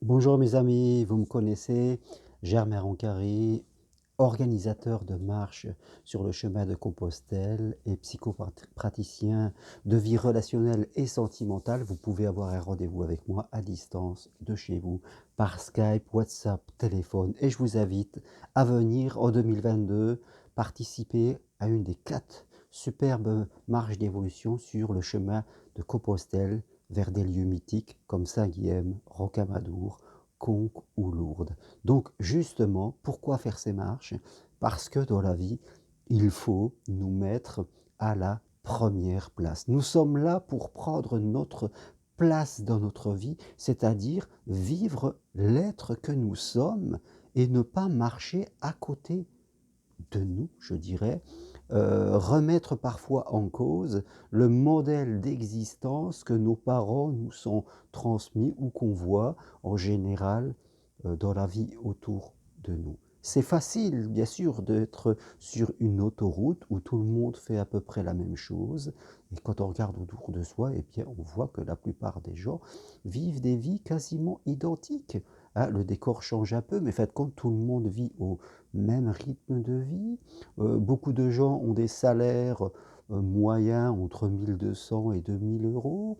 Bonjour mes amis, vous me connaissez, Germain Roncary, organisateur de marches sur le chemin de Compostelle et psychopraticien de vie relationnelle et sentimentale. Vous pouvez avoir un rendez-vous avec moi à distance de chez vous par Skype, WhatsApp, téléphone et je vous invite à venir en 2022 participer à une des 4 superbes marches d'évolution sur le chemin de Compostelle vers des lieux mythiques comme Saint-Guilhem, Rocamadour, Conques ou Lourdes. Donc justement, pourquoi faire ces marches? Parce que dans la vie, il faut nous mettre à la première place. Nous sommes là pour prendre notre place dans notre vie, c'est-à-dire vivre l'être que nous sommes et ne pas marcher à côté de nous, je dirais, remettre parfois en cause le modèle d'existence que nos parents nous sont transmis ou qu'on voit en général dans la vie autour de nous. C'est facile, bien sûr, d'être sur une autoroute où tout le monde fait à peu près la même chose. Et quand on regarde autour de soi, eh bien, on voit que la plupart des gens vivent des vies quasiment identiques. Hein, le décor change un peu, mais faites compte, tout le monde vit au même rythme de vie. Beaucoup de gens ont des salaires moyens entre 1200 et 2000 euros.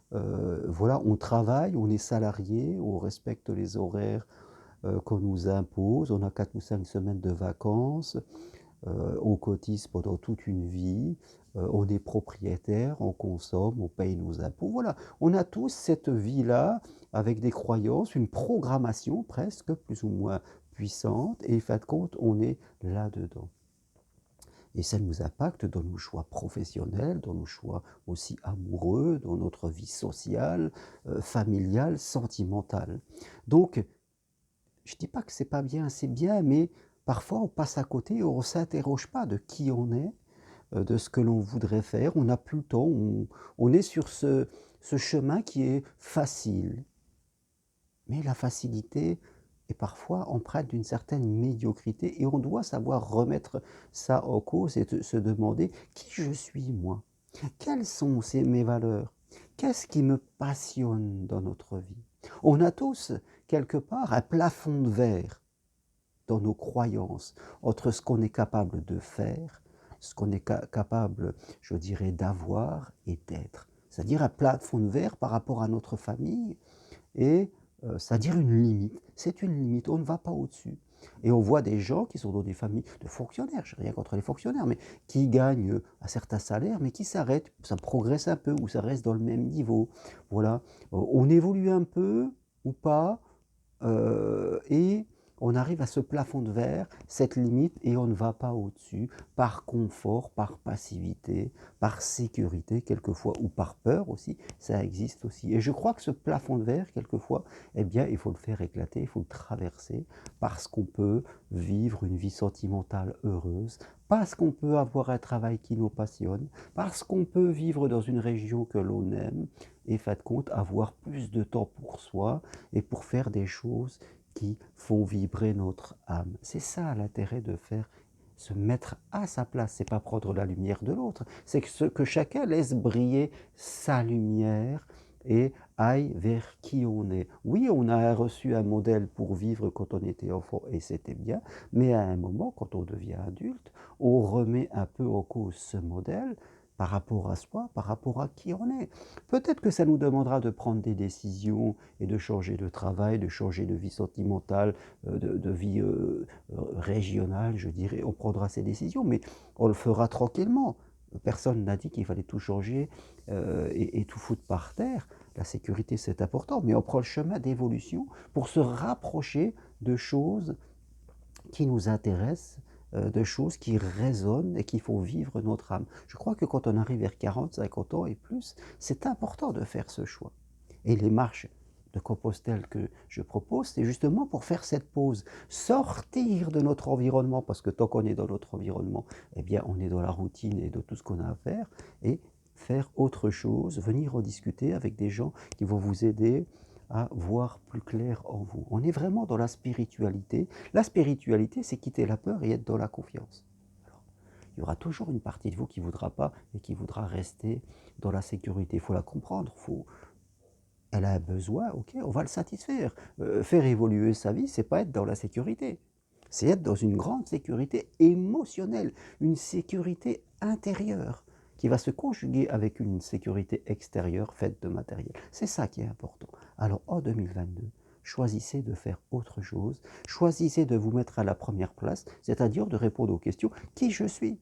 Voilà, on travaille, on est salarié, on respecte les horaires qu'on nous impose, on a 4 ou 5 semaines de vacances, on cotise pendant toute une vie, on est propriétaire, on consomme, on paye nos impôts. Voilà, on a tous cette vie-là avec des croyances, une programmation presque plus ou moins puissante et en fin de compte, on est là-dedans. Et ça nous impacte dans nos choix professionnels, dans nos choix aussi amoureux, dans notre vie sociale, familiale, sentimentale. Donc, je ne dis pas que c'est pas bien, c'est bien, mais parfois on passe à côté, on ne s'interroge pas de qui on est, de ce que l'on voudrait faire. On n'a plus le temps, on est sur ce chemin qui est facile. Mais la facilité est parfois empreinte d'une certaine médiocrité et on doit savoir remettre ça en cause et se demander qui je suis moi. Quelles sont mes valeurs? Qu'est-ce qui me passionne dans notre vie? On a tous, quelque part, un plafond de verre dans nos croyances entre ce qu'on est capable de faire, ce qu'on est capable, je dirais, d'avoir et d'être. C'est-à-dire un plafond de verre par rapport à notre famille et c'est-à-dire une limite. C'est une limite, on ne va pas au-dessus. Et on voit des gens qui sont dans des familles de fonctionnaires, je n'ai rien contre les fonctionnaires, mais qui gagnent un certain salaire, mais qui s'arrêtent, ça progresse un peu, ou ça reste dans le même niveau. Voilà, on évolue un peu ou pas, et on arrive à ce plafond de verre, cette limite, et on ne va pas au-dessus, par confort, par passivité, par sécurité quelquefois, ou par peur aussi, ça existe aussi. Et je crois que ce plafond de verre, quelquefois, eh bien, il faut le faire éclater, il faut le traverser, parce qu'on peut vivre une vie sentimentale heureuse, parce qu'on peut avoir un travail qui nous passionne, parce qu'on peut vivre dans une région que l'on aime, et, fin de compte, avoir plus de temps pour soi, et pour faire des choses qui font vibrer notre âme. C'est ça l'intérêt de faire, se mettre à sa place. C'est pas prendre la lumière de l'autre, c'est que chacun laisse briller sa lumière et aille vers qui on est. Oui, on a reçu un modèle pour vivre quand on était enfant et c'était bien, mais à un moment, quand on devient adulte, on remet un peu en cause ce modèle par rapport à soi, par rapport à qui on est. Peut-être que ça nous demandera de prendre des décisions et de changer de travail, de changer de vie sentimentale, de vie régionale, je dirais. On prendra ces décisions, mais on le fera tranquillement. Personne n'a dit qu'il fallait tout changer et tout foutre par terre. La sécurité, c'est important, mais on prend le chemin d'évolution pour se rapprocher de choses qui nous intéressent, de choses qui résonnent et qui font vivre notre âme. Je crois que quand on arrive vers 40, 50 ans et plus, c'est important de faire ce choix. Et les marches de Compostelle que je propose, c'est justement pour faire cette pause, sortir de notre environnement, parce que tant qu'on est dans notre environnement, eh bien on est dans la routine et de tout ce qu'on a à faire, et faire autre chose, venir en discuter avec des gens qui vont vous aider à voir plus clair en vous. On est vraiment dans la spiritualité. La spiritualité, c'est quitter la peur et être dans la confiance. Alors, il y aura toujours une partie de vous qui ne voudra pas et qui voudra rester dans la sécurité. Il faut la comprendre, il faut Elle a un besoin, ok, on va le satisfaire. Faire évoluer sa vie, c'est pas être dans la sécurité. C'est être dans une grande sécurité émotionnelle, une sécurité intérieure qui va se conjuguer avec une sécurité extérieure faite de matériel. C'est ça qui est important. Alors en 2022, choisissez de faire autre chose, choisissez de vous mettre à la première place, c'est-à-dire de répondre aux questions qui je suis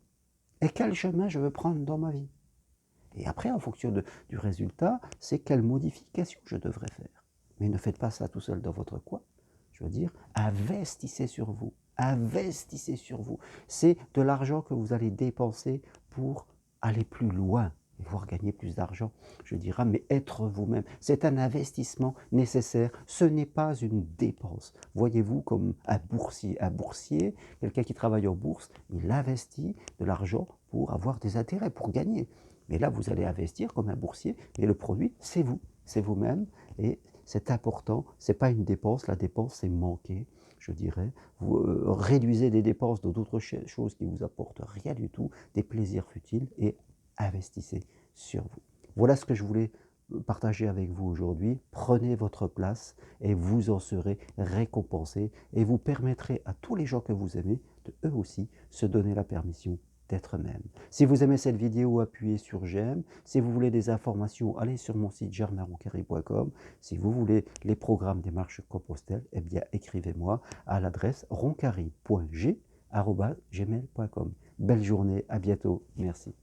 et quel chemin je veux prendre dans ma vie. Et après, en fonction du résultat, c'est quelle modification je devrais faire. Mais ne faites pas ça tout seul dans votre coin. Je veux dire, investissez sur vous. Investissez sur vous. C'est de l'argent que vous allez dépenser pour aller plus loin et voir gagner plus d'argent. Je dirais, mais être vous-même. C'est un investissement nécessaire. Ce n'est pas une dépense. Voyez-vous comme un boursier. Un boursier, quelqu'un qui travaille en bourse, il investit de l'argent pour avoir des intérêts, pour gagner. Mais là, vous allez investir comme un boursier, et le produit, c'est vous, c'est vous-même, et c'est important, ce n'est pas une dépense, la dépense, c'est manquer, je dirais. Vous réduisez des dépenses dans d'autres choses qui vous apportent rien du tout, des plaisirs futiles, et investissez sur vous. Voilà ce que je voulais partager avec vous aujourd'hui. Prenez votre place et vous en serez récompensé, et vous permettrez à tous les gens que vous aimez de eux aussi se donner la permission d'être eux-mêmes. Si vous aimez cette vidéo, appuyez sur j'aime. Si vous voulez des informations, allez sur mon site germainroncarry.com. Si vous voulez les programmes des marches Compostelle, eh bien écrivez-moi à l'adresse roncarry.g@gmail.com. Belle journée, à bientôt, merci.